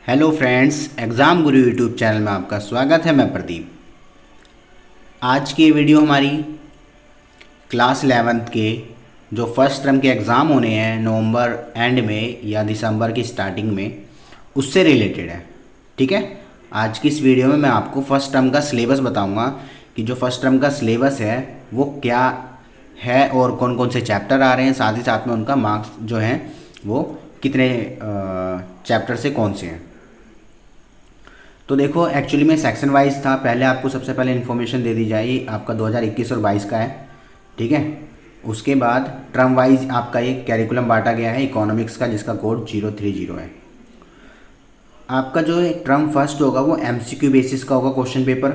Hello friends, exam गुरु YouTube channel में आपका स्वागत है। मैं प्रदीप। आज की वीडियो हमारी क्लास 11th के जो फर्स्ट टर्म के एग्ज़ाम होने हैं नवंबर एंड में या दिसंबर की स्टार्टिंग में, उससे रिलेटेड है। ठीक है, आज की इस वीडियो में मैं आपको फर्स्ट टर्म का सिलेबस बताऊंगा कि जो फर्स्ट टर्म का सिलेबस है वो क्या है और कौन कौन से चैप्टर आ रहे हैं, साथ ही साथ में उनका मार्क्स जो हैं वो कितने चैप्टर से कौन से हैं। तो देखो, एक्चुअली में सेक्शन वाइज था। पहले आपको सबसे पहले इन्फॉर्मेशन दे दी जाए, आपका 2021 और 22 का है। ठीक है, उसके बाद टर्म वाइज आपका एक कैरिकुलम बांटा गया है इकोनॉमिक्स का, जिसका कोड 030 है। आपका जो टर्म फर्स्ट होगा वो MCQ बेसिस का होगा क्वेश्चन पेपर।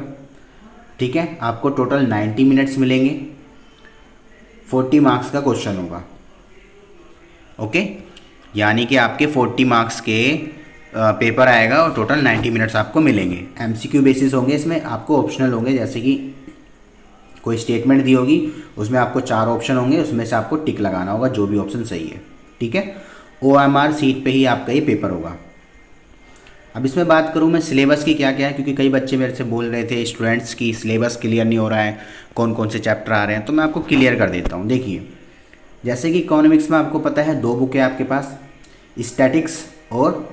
ठीक है, आपको टोटल 90 मिनट्स मिलेंगे, 40 मार्क्स का क्वेश्चन होगा। ओके, यानी कि आपके 40 मार्क्स के पेपर आएगा और टोटल 90 मिनट्स आपको मिलेंगे। MCQ बेसिस होंगे, इसमें आपको ऑप्शनल होंगे, जैसे कि कोई स्टेटमेंट दी होगी, उसमें आपको 4 ऑप्शन होंगे, उसमें से आपको टिक लगाना होगा जो भी ऑप्शन सही है। ठीक है, OMR सीट पे ही आपका ये पेपर होगा। अब इसमें बात करूँ मैं सिलेबस की क्या क्या है, क्योंकि कई बच्चे मेरे से बोल रहे थे स्टूडेंट्स की सिलेबस क्लियर नहीं हो रहा है, कौन कौन से चैप्टर आ रहे हैं, तो मैं आपको क्लियर कर देता हूँ। देखिए, जैसे कि इकोनॉमिक्स में आपको पता है 2 बुक है आपके पास, स्टैटिक्स और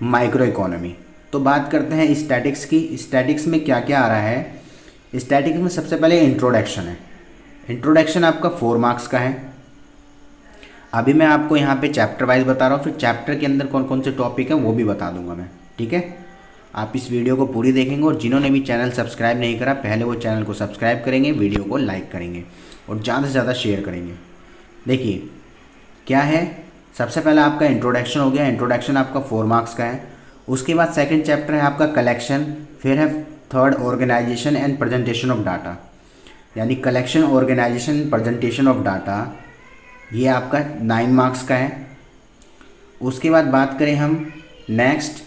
माइक्रो इकोनॉमी। तो बात करते हैं स्टैटिक्स की। स्टैटिक्स में क्या क्या आ रहा है। स्टैटिक्स में सबसे पहले इंट्रोडक्शन है। इंट्रोडक्शन आपका 4 मार्क्स का है। अभी मैं आपको यहाँ पे चैप्टर वाइज बता रहा हूँ, फिर चैप्टर के अंदर कौन कौन से टॉपिक हैं वो भी बता दूंगा मैं। ठीक है, आप इस वीडियो को पूरी देखेंगे और जिन्होंने भी चैनल सब्सक्राइब नहीं करा, पहले वो चैनल को सब्सक्राइब करेंगे, वीडियो को लाइक करेंगे और ज़्यादा से ज़्यादा शेयर करेंगे। देखिए क्या है, सबसे पहला आपका इंट्रोडक्शन हो गया। इंट्रोडक्शन आपका 4 मार्क्स का है। उसके बाद सेकंड चैप्टर है आपका कलेक्शन, फिर है third organisation and presentation of data, यानी collection, organisation, presentation of data, ये आपका 9 मार्क्स का है। उसके बाद बात करें हम नेक्स्ट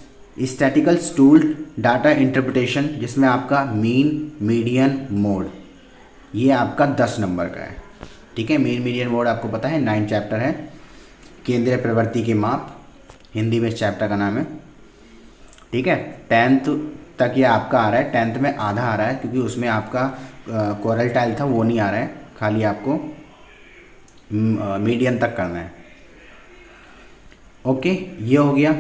स्टैटिकल टूल्ड डाटा इंटरप्रिटेशन, जिसमें आपका मीन, मीडियन, मोड, ये आपका 10 नंबर का है। ठीक है, मीन, मीडियन, मोड आपको पता है 9 चैप्टर है। केंद्रीय प्रवृत्ति के माप, हिंदी में इस चैप्टर का नाम है। ठीक है, 10th तक ये आपका आ रहा है। 10th में आधा आ रहा है क्योंकि उसमें आपका कोरल टाइल था, वो नहीं आ रहा है, खाली आपको मीडियन तक करना है। ओके, ये हो गया।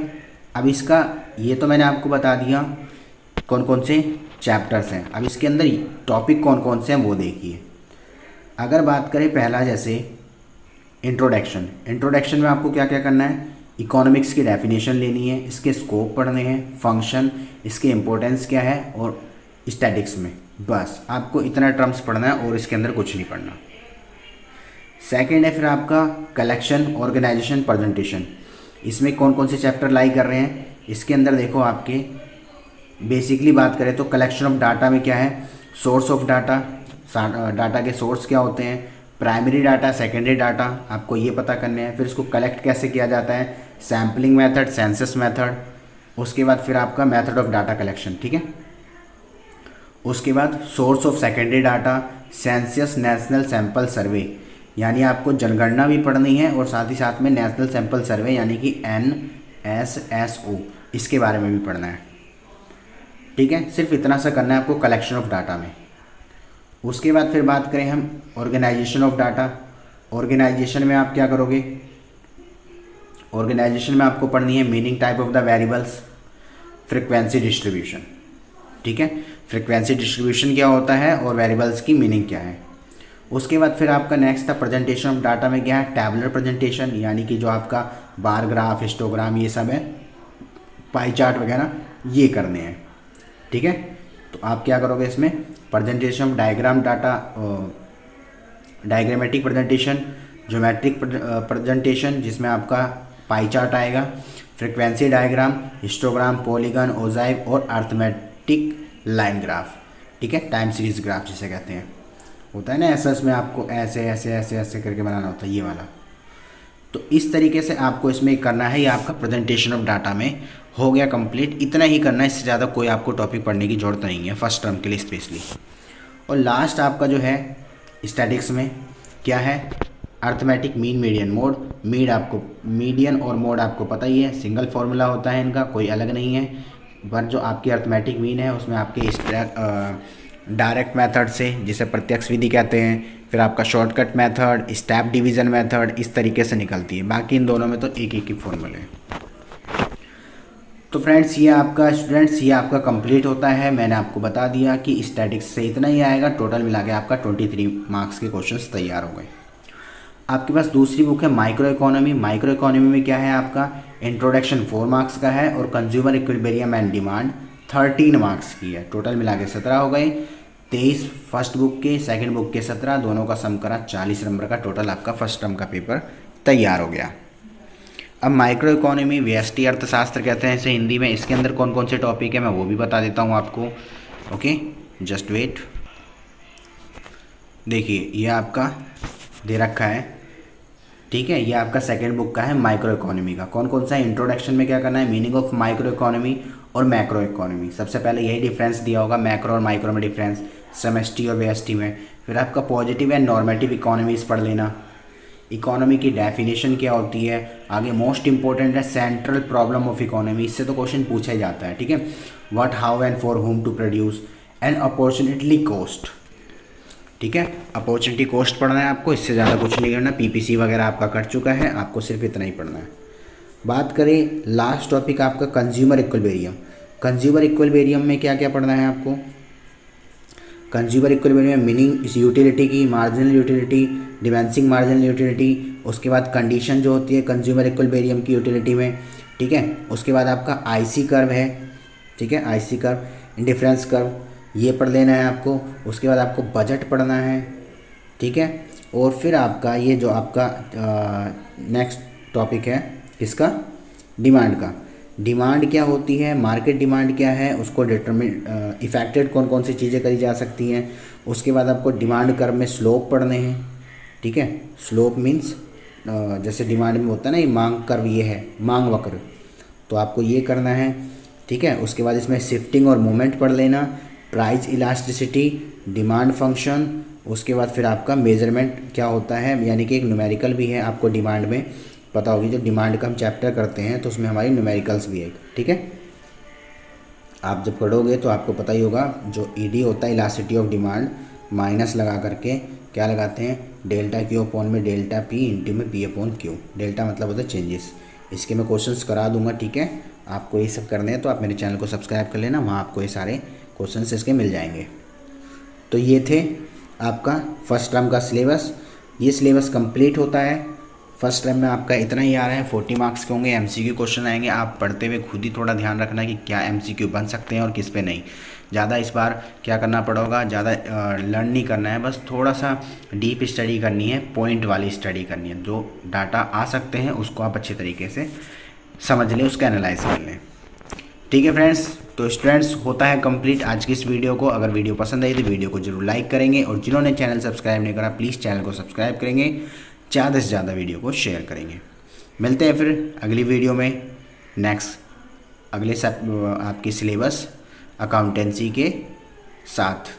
अब इसका ये तो मैंने आपको बता दिया कौन कौन से चैप्टर्स हैं। अब इसके अंदर टॉपिक कौन कौन से हैं वो देखिए। अगर बात करें पहला, जैसे इंट्रोडक्शन। इंट्रोडक्शन में आपको क्या क्या करना है, इकोनॉमिक्स की डेफिनेशन लेनी है, इसके स्कोप पढ़ने हैं, फंक्शन, इसके इम्पोर्टेंस क्या है, और स्टैटिक्स में बस आपको इतना टर्म्स पढ़ना है और इसके अंदर कुछ नहीं पढ़ना। सेकंड है फिर आपका कलेक्शन, ऑर्गेनाइजेशन, प्रेजेंटेशन। इसमें कौन कौन से चैप्टर लाई कर रहे हैं, इसके अंदर देखो आपके बेसिकली बात करें तो कलेक्शन ऑफ डाटा में क्या है, सोर्स ऑफ डाटा, डाटा के सोर्स क्या होते हैं, प्राइमरी डाटा, सेकेंडरी डाटा, आपको ये पता करने हैं। फिर इसको कलेक्ट कैसे किया जाता है, सैम्पलिंग मेथड, सेंसस मेथड। उसके बाद फिर आपका मेथड ऑफ डाटा कलेक्शन। ठीक है, उसके बाद source of secondary data, census national sample survey, यानी आपको जनगणना भी पढ़नी है और साथ ही साथ में नेशनल सैंपल सर्वे यानी कि NSSO, इसके बारे में भी पढ़ना है। ठीक है, सिर्फ इतना सा करना है आपको कलेक्शन ऑफ डाटा में। उसके बाद फिर बात करें हम ऑर्गेनाइजेशन ऑफ डाटा। ऑर्गेनाइजेशन में आप क्या करोगे, ऑर्गेनाइजेशन में आपको पढ़नी है meaning, type of the variables, frequency distribution. ठीक है, फ्रीक्वेंसी डिस्ट्रीब्यूशन क्या होता है और वेरिएबल्स की मीनिंग क्या है। उसके बाद फिर आपका नेक्स्ट था प्रेजेंटेशन ऑफ डाटा में क्या है, टैबुलर प्रेजेंटेशन, यानी कि जो आपका बार ग्राफ, हिस्टोग्राम, ये सब है, पाई चार्ट वगैरह ये करने हैं। ठीक है, तो आप क्या करोगे इसमें, presentation of diagram data, diagrammatic presentation, geometric presentation जिसमें आपका पाई चार्ट आएगा, frequency diagram, histogram, polygon, ogive और अर्थमेटिक लाइन ग्राफ। ठीक है, टाइम सीरीज ग्राफ जिसे कहते हैं, होता है ना ऐसा, इसमें आपको ऐसे ऐसे ऐसे ऐसे करके बनाना होता है ये वाला। तो इस तरीके से आपको इसमें करना है। ये आपका प्रेजेंटेशन ऑफ डाटा में हो गया कंप्लीट। इतना ही करना है, इससे ज़्यादा कोई आपको टॉपिक पढ़ने की ज़रूरत नहीं है फर्स्ट टर्म के लिए स्पेशली। और लास्ट आपका जो है स्टैटिक्स में क्या है, arithmetic mean median mode, median और मोड आपको पता ही है, सिंगल फार्मूला होता है इनका, कोई अलग नहीं है। पर जो आपकी अर्थमेटिक मीन है उसमें आपके डायरेक्ट मेथड से, जिसे प्रत्यक्ष विधि कहते हैं, फिर आपका shortcut method, step division method, इस तरीके से निकलती है। बाकी इन दोनों में तो एक एक ही फॉर्मूले हैं। तो फ्रेंड्स ये आपका कंप्लीट होता है। मैंने आपको बता दिया कि स्टैटिक्स से इतना ही आएगा, टोटल मिला के आपका 23 मार्क्स के क्वेश्चंस तैयार हो गए। आपके पास दूसरी बुक है माइक्रो इकोनॉमी। माइक्रो इकोनॉमी में क्या है, आपका इंट्रोडक्शन 4 मार्क्स का है और consumer equilibrium and demand 13 marks की है। टोटल मिला के 17 हो गए। 23 फर्स्ट बुक के, सेकंड बुक के 17, दोनों का सम करा 40 नंबर का टोटल आपका फर्स्ट टर्म का पेपर तैयार हो गया। अब माइक्रो इकोनॉमी व्यष्टि अर्थशास्त्र कहते हैं इसे हिंदी में। इसके अंदर कौन कौन से टॉपिक है मैं वो भी बता देता हूँ आपको। Okay, just wait. देखिए ये आपका दे रखा है, ठीक है। ये आपका सेकंड बुक का है माइक्रो इकोनॉमी का। कौन कौन सा है, इंट्रोडक्शन में क्या करना है, मीनिंग ऑफ माइक्रो इकोनॉमी और मैक्रो इकोनॉमी। सबसे पहले यही डिफरेंस दिया होगा, मैक्रो और माइक्रो में डिफरेंस, समष्टि और व्यष्टि में। फिर आपका पॉजिटिव एंड नॉर्मेटिव इकोनॉमीज पढ़ लेना, इकोनॉमी की डेफिनेशन क्या होती है। आगे मोस्ट इंपॉर्टेंट है सेंट्रल प्रॉब्लम ऑफ इकोनॉमी, इससे तो क्वेश्चन पूछा ही जाता है, ठीक है। What, how and for whom to produce and opportunity cost, ठीक है। अपॉर्चुनिटी कॉस्ट पढ़ना है आपको, इससे ज़्यादा कुछ नहीं करना। पीपीसी वगैरह आपका कट चुका है, आपको सिर्फ इतना ही पढ़ना है। बात करें लास्ट टॉपिक आपका कंज्यूमर इक्विलिब्रियम। कंज्यूमर इक्विलिब्रियम में क्या क्या पढ़ना है आपको। कंज्यूमर इक्विलिब्रियम में मीनिंग इस यूटिलिटी की, मार्जिनल यूटिलिटी, डिमेंसिंग मार्जिनल यूटिलिटी, उसके बाद कंडीशन जो होती है कंज्यूमर इक्विलिब्रियम की यूटिलिटी में, ठीक है। उसके बाद आपका आईसी कर्व है, ठीक है, आईसी कर्व, इंडिफरेंस कर्व, ये पढ़ लेना है आपको। उसके बाद आपको बजट पढ़ना है, ठीक है। और फिर आपका ये जो आपका नेक्स्ट टॉपिक है किसका, डिमांड का। डिमांड क्या होती है, मार्केट डिमांड क्या है, उसको डिटरमिन इफेक्टेड कौन कौन सी चीज़ें करी जा सकती हैं। उसके बाद आपको डिमांड कर्व में स्लोप पढ़ने हैं, ठीक है। स्लोप मीन्स जैसे डिमांड में होता है ना, ये मांग कर्व, ये है मांग वक्र, तो आपको ये करना है, ठीक है। उसके बाद इसमें शिफ्टिंग और मूवमेंट पढ़ लेना, प्राइस इलास्टिसिटी, डिमांड फंक्शन। उसके बाद फिर आपका मेजरमेंट क्या होता है, यानी कि एक न्यूमेरिकल भी है आपको डिमांड में पता होगी। जब डिमांड का हम चैप्टर करते हैं तो उसमें हमारी न्यूमेरिकल्स भी है, ठीक है। आप जब पढ़ोगे तो आपको पता ही होगा, जो ईडी होता है इलास्टिसिटी ऑफ डिमांड, माइनस लगा करके क्या लगाते हैं, डेल्टा क्यू अपॉन में डेल्टा पी इंटू में पी अपॉन क्यू। डेल्टा मतलब होता है चेंजेस। इसके मैं क्वेश्चंस करा दूंगा, ठीक है। आपको ये सब करने हैं तो आप मेरे चैनल को सब्सक्राइब कर लेना, वहाँ आपको ये सारे क्वेश्चंस इसके मिल जाएंगे। तो ये थे आपका फर्स्ट टर्म का सिलेबस। ये सिलेबस कंप्लीट होता है। फर्स्ट टर्म में आपका इतना ही आ रहा है, 40 मार्क्स के होंगे, एमसीक्यू क्वेश्चन आएंगे। आप पढ़ते हुए खुद ही थोड़ा ध्यान रखना कि क्या एमसीक्यू बन सकते हैं और किस पे नहीं। ज़्यादा इस बार क्या करना पड़ेगा, ज़्यादा लर्न नहीं करना है, बस थोड़ा सा डीप स्टडी करनी है, पॉइंट वाली स्टडी करनी है। जो डाटा आ सकते हैं उसको आप अच्छे तरीके से समझ लें, उसका एनालाइज कर लें, ठीक है फ्रेंड्स। तो स्टूडेंट्स होता है कंप्लीट आज की इस वीडियो को। अगर वीडियो पसंद आई तो वीडियो को जरूर लाइक करेंगे, और जिन्होंने चैनल सब्सक्राइब नहीं करा प्लीज़ चैनल को सब्सक्राइब करेंगे, ज़्यादा से ज़्यादा वीडियो को शेयर करेंगे। मिलते हैं फिर अगली वीडियो में नेक्स्ट अगले सब आपकी सिलेबस अकाउंटेंसी के साथ।